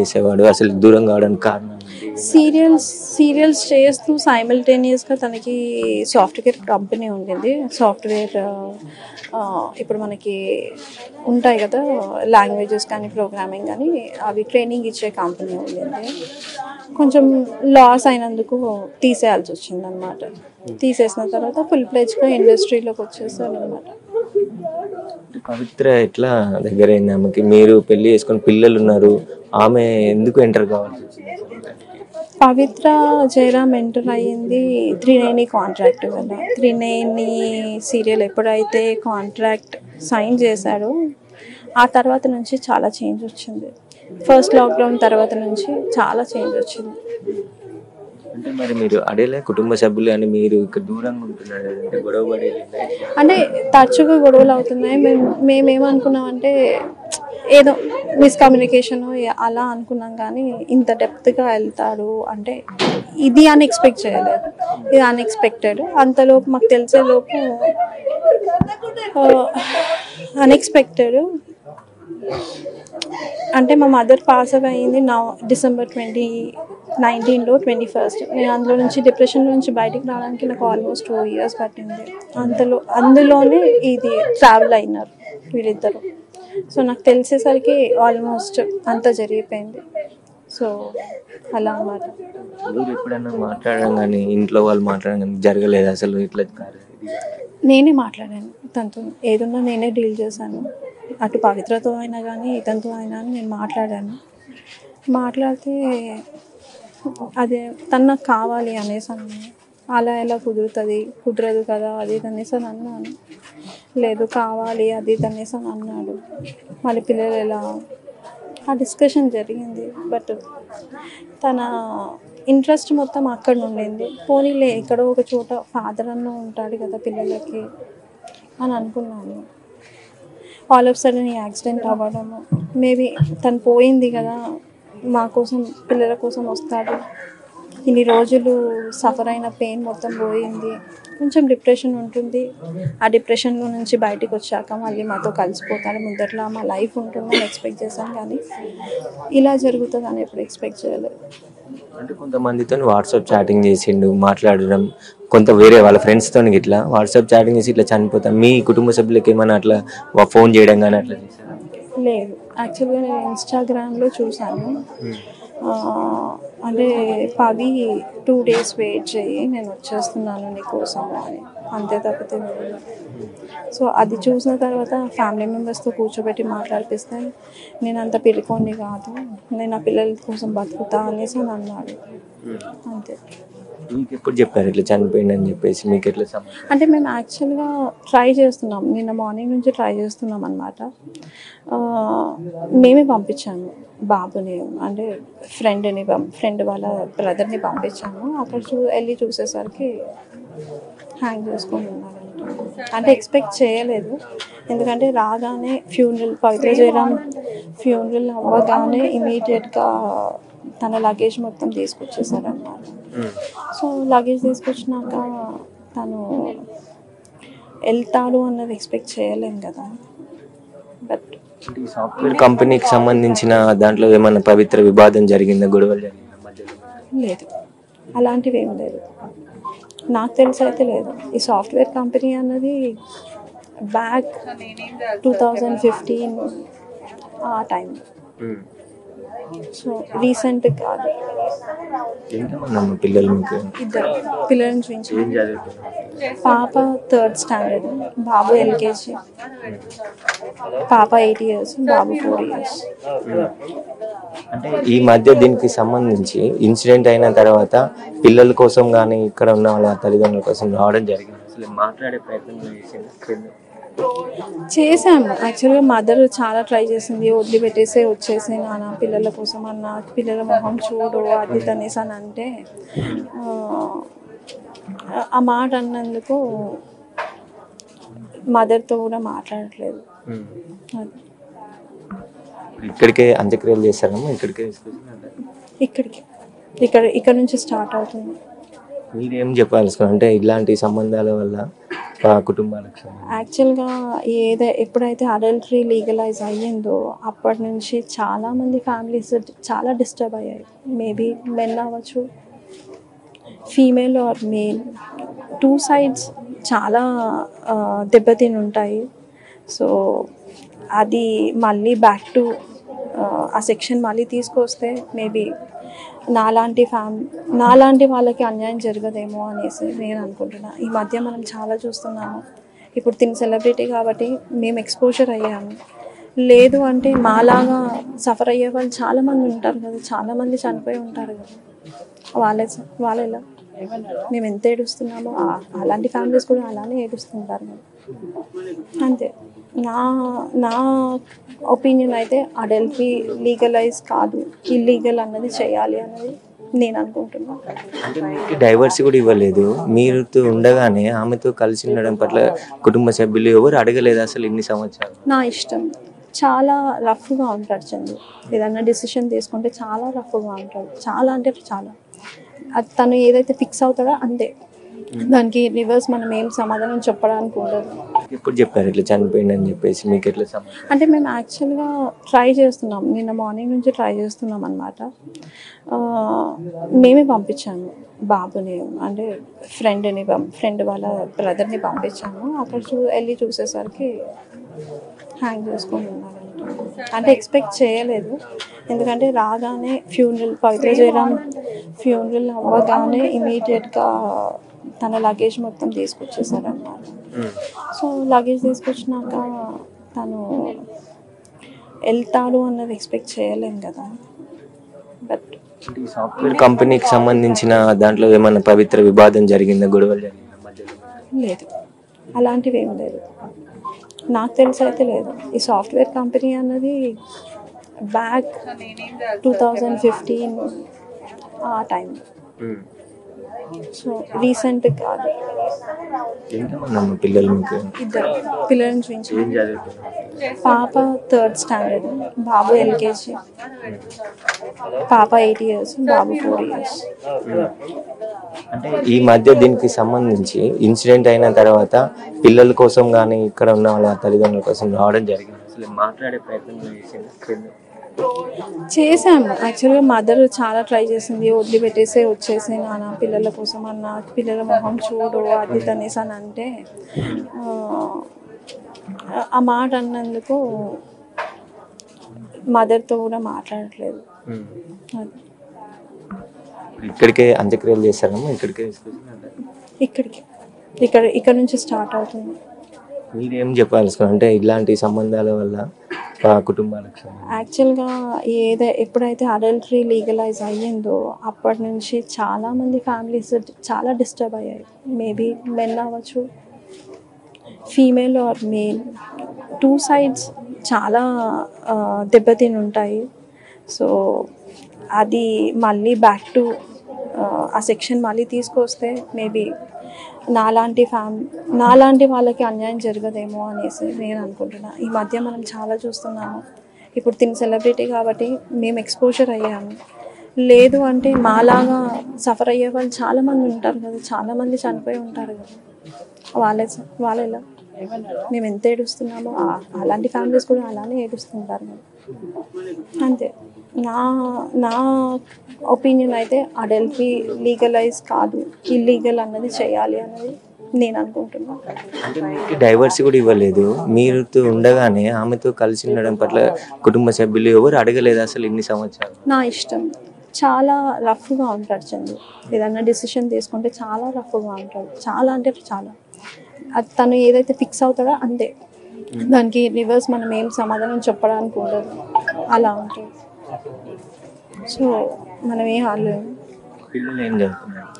చేసేవాడు అసలు దూరం కావడానికి కారణం సీరియల్స్ చేస్తూ సైమల్టేనియస్గా తనకి సాఫ్ట్వేర్ కంపెనీ ఉండింది. సాఫ్ట్వేర్ ఇప్పుడు మనకి ఉంటాయి కదా లాంగ్వేజెస్ కానీ ప్రోగ్రామింగ్ కానీ అవి ట్రైనింగ్ ఇచ్చే కంపెనీ ఉండింది. కొంచెం లాస్ అయినందుకు తీసేయాల్సి వచ్చింది అనమాట. తీసేసిన తర్వాత ఫుల్ ప్లేజ్గా ఇండస్ట్రీలోకి వచ్చేసాడు అనమాట. పవిత్ర ఎట్లా దగ్గరైంది ఆమెకి? మీరు పెళ్లి చేసుకొని పిల్లలు ఉన్నారు, ఆమె ఎందుకు ఎంటర్ కావాల్సి వచ్చింది? పవిత్ర జయరామ్ ఎంటర్ అయ్యింది త్రినేని కాంట్రాక్ట్ వల్ల. త్రినేని సీరియల్ ఎప్పుడైతే కాంట్రాక్ట్ సైన్ చేశాడో ఆ తర్వాత నుంచి చాలా చేంజ్ వచ్చింది. ఫస్ట్ లాక్డౌన్ తర్వాత నుంచి చాలా చేంజ్ వచ్చింది. అంటే మరి మీరు అడేలే కుటుంబ సభ్యులు అని మీరు ఇక్కడ దూరంగా ఉంటున్నారు అంటే గొడవ పడేది అంటే తరచుగా గొడవలు అవుతున్నాయి. మేమేమనుకున్నామంటే ఏదో మిస్కమ్యూనికేషన్ అలా అనుకున్నాం, కానీ ఇంత డెప్త్గా వెళ్తాడు అంటే ఇది అన్ఎక్స్పెక్ట్ చేయలేదు. ఇది అన్ఎక్స్పెక్టెడ్. అంతలోపు మాకు తెలిసేలోపు అన్ఎక్స్పెక్టెడ్ అంటే మా మదర్ పాస్ అవే అయింది డిసెంబర్ 2019లో 21st. నేను అందులో నుంచి డిప్రెషన్లో నుంచి బయటికి రావడానికి నాకు ఆల్మోస్ట్ 2 years పట్టింది. అందులోనే ఇది ట్రావెల్ అయినారు వీళ్ళిద్దరు. సో నాకు తెలిసేసరికి ఆల్మోస్ట్ అంతా జరిగిపోయింది. సో అలా అన్నమాట. ఎప్పుడైనా మాట్లాడడం కానీ ఇంట్లో వాళ్ళు మాట్లాడడం కానీ జరగలేదు అసలు? ఇట్లా నేనే మాట్లాడాను తనతో, ఏదున్నా నేనే డీల్ చేశాను. అటు పవిత్రతో అయినా కానీ ఇతనితో అయినా నేను మాట్లాడాను. మాట్లాడితే అదే తను నాకు కావాలి అనేసి అన్నాను. అలా ఎలా కుదరదు కదా అది అనేసి అని అన్నాను. లేదు కావాలి అది అనేసి అని అన్నాడు. మళ్ళీ పిల్లలు ఎలా ఆ డిస్కషన్ జరిగింది. బట్ తన ఇంట్రెస్ట్ మొత్తం అక్కడ ఉండింది. పోనీలే ఎక్కడో ఒక చోట ఫాదర్ అన్న ఉంటాడు కదా పిల్లలకి అని అనుకున్నాను. ఆల్ ఆఫ్ సడన్ ఈ యాక్సిడెంట్ అవ్వడము, మేబీ తను పోయింది కదా మా కోసం పిల్లల కోసం వస్తాడు, ఇన్ని రోజులు సఫర్ అయిన పెయిన్ మొత్తం పోయింది. కొంచెం డిప్రెషన్ ఉంటుంది. ఆ డిప్రెషన్లో నుంచి బయటకు వచ్చాక మళ్ళీ మాతో కలిసిపోతాడు. ముందట్లా మా లైఫ్ ఉంటుందని ఎక్స్పెక్ట్ చేశాను, కానీ ఇలా జరుగుతుందని ఎప్పుడు ఎక్స్పెక్ట్ చేయలేదు. అంటే కొంతమందితో వాట్సాప్ చాటింగ్ చేసిండు, మాట్లాడడం, కొంత వేరే వాళ్ళ ఫ్రెండ్స్తో ఇట్లా వాట్సాప్ చాటింగ్ చేసి ఇట్లా చనిపోతాం. మీ కుటుంబ సభ్యులకి ఏమైనా అట్లా ఫోన్ చేయడం కానీ అట్లా చేశారా? లేదు, యాక్చువల్గా నేను ఇన్స్టాగ్రామ్లో చూశాను. అంటే పవి 2 days వెయిట్ చేయి నేను వచ్చేస్తున్నాను నీకోసము అని, అంతే తప్పితే. సో అది చూసిన తర్వాత ఫ్యామిలీ మెంబర్స్తో కూర్చోబెట్టి మాట్లాడిపిస్తే నేను అంత పిలుకోండి కాదు, నేను ఆ పిల్లల కోసం బతుకుతా అనేసి అని అన్నాడు. అంతే. మీకు ఎప్పుడు చెప్పారు ఇట్లా చనిపోయింది అని చెప్పేసి? మీకు ఎట్లా అంటే మేము యాక్చువల్గా ట్రై చేస్తున్నాం, నిన్న మార్నింగ్ నుంచి ట్రై చేస్తున్నాం అన్నమాట. మేమే పంపించాము బాబుని, అంటే ఫ్రెండ్ వాళ్ళ బ్రదర్ని పంపించాము. అక్కడ వెళ్ళి చూసేసరికి హ్యాంగ్ చేసుకొని ఉన్నారంట. అంటే ఎక్స్పెక్ట్ చేయలేదు, ఎందుకంటే రాగానే పవిత్ర జయరామ్ ఫ్యూనరల్ అవ్వగానే ఇమీడియట్గా తన లగేజ్ మొత్తం తీసుకొచ్చేసారన్నమాట. సో లగేజ్ తీసుకొచ్చినాక తను వెళ్తాడు అన్నది ఎక్స్పెక్ట్ చేయలేం కదా. బట్ సాఫ్ట్వేర్ కంపెనీకి సంబంధించిన దాంట్లో ఏమైనా పవిత్ర వివాదం జరిగిందా, గొడవలు జరిగిందా మధ్యలో? లేదు, అలాంటివి ఏం లేదు, నాకు తెలిసి అయితే లేదు. ఈ సాఫ్ట్వేర్ కంపెనీ అన్నది బ్యాక్ 2015 ఆ టైం. సో రీసెంట్ కాదు. పిల్లలు మీకు? ఇద్దరు పిల్లలను చూపించాను. పాప 3rd standard, బాబు LKG. పాప 8 years, బాబు 4 years. అంటే ఈ మధ్య దీనికి సంబంధించి ఇన్సిడెంట్ అయిన తర్వాత పిల్లల కోసం కానీ ఇక్కడ ఉన్న వాళ్ళ తల్లిదండ్రుల కోసం రావడం జరిగింది. అసలు మాట్లాడే ప్రయత్నం చేశాము. యాక్చువల్గా మదర్ చాలా ట్రై చేసింది, వదిలిపెట్టేసే వచ్చేసి నాన్న పిల్లల కోసం అన్న, పిల్లల మొహం చూడు అది తనేసి అని అంటే ఆ మాట అన్నందుకు మదర్తో కూడా మాట్లాడట్లేదు. ఇక్కడికే అంత్యక్రియలు చేస్తారమ్మా? ఇక్కడ నుంచి స్టార్ట్ అవుతుంది. మీరేం చెప్పాల్సుకున్నారు అంటే ఇలాంటి సంబంధాల వల్ల కుటుంబాలకు సంబంధించి? యాక్చువల్గా ఎప్పుడైతే అడల్టరీ లీగలైజ్ అయ్యిందో అప్పటి నుంచి చాలామంది ఫ్యామిలీస్ చాలా డిస్టర్బ్ అయ్యాయి. మేబీ మెన్ అవ్వచ్చు, female or male, two sides చాలా దెబ్బతిని ఉంటాయి. సో అది మళ్ళీ బ్యాక్ టు ఆ సెక్షన్ మళ్ళీ తీసుకొస్తే మేబీ నాలాంటి వాళ్ళకి అన్యాయం జరగదేమో అనేసి నేను అనుకుంటున్నాను. ఈ మధ్య మనం చాలా చూస్తున్నాము. ఇప్పుడు తిని సెలబ్రిటీ కాబట్టి మేము ఎక్స్పోజర్ అయ్యాము. లేదు అంటే మాలాగా సఫర్ అయ్యే వాళ్ళు చాలామంది ఉంటారు కదా, చాలామంది చనిపోయి ఉంటారు కదా. వాళ్ళు ఎలా మేము ఎంత ఏడుస్తున్నామో అలాంటి ఫ్యామిలీస్ కూడా అలానే ఏడుస్తుంటారు కదా. అంతే. నా ఒపీనియన్ అయితే అడల్టరీ లీగలైజ్ కాదు, ఇల్లీగల్ అన్నది చేయాలి అన్నది నేను అనుకుంటున్నాను. అంటే మీకు డైవర్స్ కూడా ఇవ్వలేదు, మీరుతో ఉండగానే ఆమెతో కలిసి ఉండడం పట్ల కుటుంబ సభ్యులు ఎవరు అడగలేదు అసలు ఇన్ని సంవత్సరాలు? నా ఇష్టం. చాలా రఫ్గా ఉంటాడు చందు. ఏదన్నా డిసిషన్ తీసుకుంటే చాలా రఫ్గా ఉంటాడు. చాలా అంటే చాలా. అది తను ఏదైతే ఫిక్స్ అవుతాడో అంతే. దానికి రివర్స్ మనం ఏం సమాధానం చెప్పడానికి ఉండదు. ఎప్పుడు చెప్పారు ఇట్లా చనిపోయింది అని చెప్పేసి మీకు ఎట్లా సమాధానం? అంటే మేము యాక్చువల్గా ట్రై చేస్తున్నాం, నిన్న మార్నింగ్ నుంచి ట్రై చేస్తున్నాం అనమాట. మేమే పంపించాము బాబుని, అంటే ఫ్రెండ్ వాళ్ళ బ్రదర్ని పంపించాము. అక్కడ వెళ్ళి చూసేసరికి హ్యాంగ్ చేసుకొని ఉన్నారంట. అంటే ఎక్స్పెక్ట్ చేయలేదు, ఎందుకంటే రాగానే పవిత్ర జయరాం ఫ్యూనరల్ అవ్వగానే ఇమీడియట్గా తన లగేజ్ మొత్తం తీసుకొచ్చేసారన్నమాట. సో లగేజ్ తీసుకొచ్చినాక తను వెళ్తాడు అన్నది ఎక్స్పెక్ట్ చేయలేం కదా. బట్ ఈ సాఫ్ట్వేర్ కంపెనీకి సంబంధించిన దాంట్లో ఏమైనా పవిత్ర వివాదం జరిగిందా, గొడవలు జరిగిందా మధ్యలో? లేదు, అలాంటివి ఏం లేదు, నాకు తెలిసి అయితే లేదు. ఈ సాఫ్ట్వేర్ కంపెనీ అన్నది బ్యాక్ 2015 ఆ టైం. సో రీసెంట్ కాదు. ఎంతమంది పిల్లలు మీకు? ఇద్దరు పిల్లలను చూపించారు. పాప 3rd స్టాండర్డ్, బాబు LKG. పాప 8 years, బాబు 4 years. అంటే ఈ మధ్య దీనికి సంబంధించి ఇన్సిడెంట్ అయిన తర్వాత పిల్లల కోసం కానీ ఇక్కడ ఉన్న వాళ్ళ తల్లిదండ్రుల కోసం రావడం జరిగింది. అసలు మాట్లాడే ప్రయత్నం చేశాము. యాక్చువల్గా మదర్ చాలా ట్రై చేసింది, వదిలిపెట్టేసే వచ్చేసి నాన్న పిల్లల కోసం అన్న, పిల్లల మొహం చూడు అది తనేసి అని అంటే ఆ మాట అన్నందుకు మదర్తో కూడా మాట్లాడట్లేదు. ఇక్కడికే అంత్యక్రియలు చేస్తారమ్మా? ఇక్కడ నుంచి స్టార్ట్ అవుతుంది. మీరేం చెప్పాల్సుకున్నారు అంటే ఇలాంటి సంబంధాల వల్ల కుటుంబాలకు? యాక్చువల్గా ఎప్పుడైతే అడల్టరీ లీగలైజ్ అయ్యిందో అప్పటి నుంచి చాలామంది ఫ్యామిలీస్ చాలా డిస్టర్బ్ అయ్యాయి. మేబీ మెన్ అవ్వచ్చు, female or male, two sides చాలా దెబ్బతిని ఉంటాయి. సో అది మళ్ళీ బ్యాక్ టు ఆ సెక్షన్ మళ్ళీ తీసుకొస్తే మేబీ నాలాంటి వాళ్ళకి అన్యాయం జరగదేమో అనేసి నేను అనుకుంటున్నాను. ఈ మధ్య మనం చాలా చూస్తున్నాము. ఇప్పుడు తిని సెలబ్రిటీ కాబట్టి మేము ఎక్స్పోజర్ అయ్యాము. లేదు అంటే మాలాగా సఫర్ అయ్యే వాళ్ళు చాలామంది ఉంటారు కదా, చాలామంది చనిపోయి ఉంటారు కదా. వాళ్ళు ఎలా మేము ఎంత ఏడుస్తున్నామో అలాంటి ఫ్యామిలీస్ కూడా అలానే ఏడుస్తుంటారు కదా. అంతే. నా ఒపీనియన్ అయితే అడల్టరీ లీగలైజ్ కాదు, ఇల్లీగల్ అన్నది చేయాలి అన్నది నేను అనుకుంటున్నాను. అంటే మీకు డైవర్స్ కూడా ఇవ్వలేదు, మీరుతో ఉండగానే ఆమెతో కలిసి ఉండడం పట్ల కుటుంబ సభ్యులు ఎవరు అడగలేదు అసలు ఇన్ని సంవత్సరాలు? నా ఇష్టం. చాలా రఫ్గా ఉంటాడు చందు. ఏదన్నా డిసిషన్ తీసుకుంటే చాలా రఫ్గా ఉంటాడు. చాలా అంటే చాలా. అది తను ఏదైతే ఫిక్స్ అవుతాడో అంతే. దానికి రివర్స్ మనం ఏం సమాధానం చెప్పడానికి ఉండదు. అలా ఉంటుంది. సో మనం ఏం అనలేము. పిల్లలు ఏం చదువుతున్నారు?